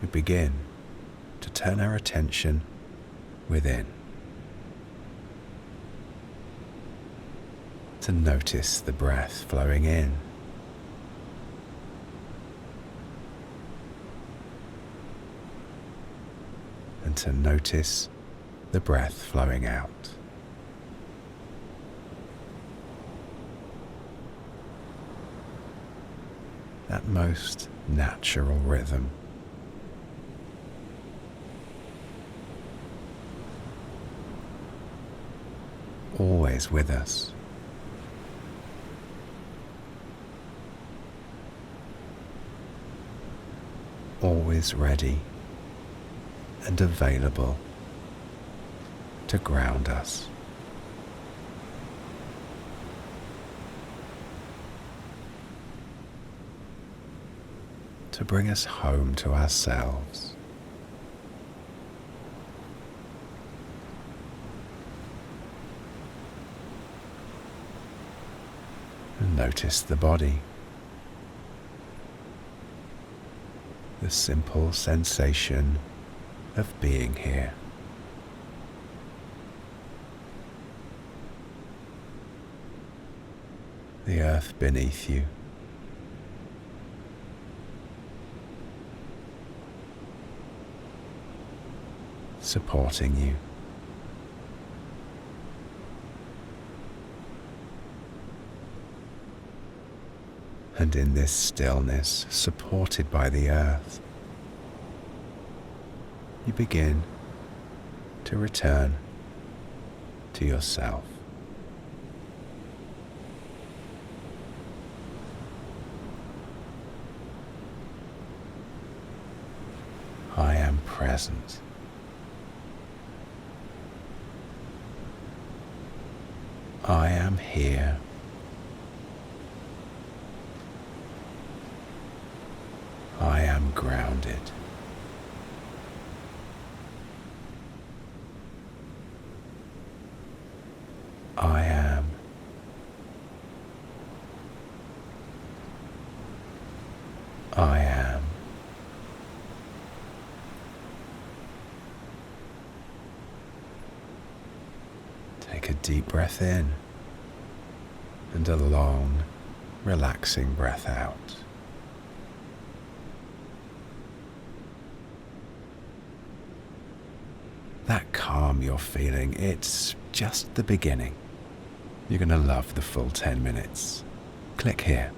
we begin to turn our attention within, to notice the breath flowing in and to notice the breath flowing out. That most natural rhythm. Always with us. Always ready and available to ground us. To bring us home to ourselves. And notice the body. The simple sensation of being here. The earth beneath you. Supporting you. And in this stillness, supported by the earth, you begin to return to yourself. I am present. I am here. I am grounded. I am. I am. Take a deep breath in and a long, relaxing breath out. That calm you're feeling, it's just the beginning. You're going to love the full 10 minutes. Click here.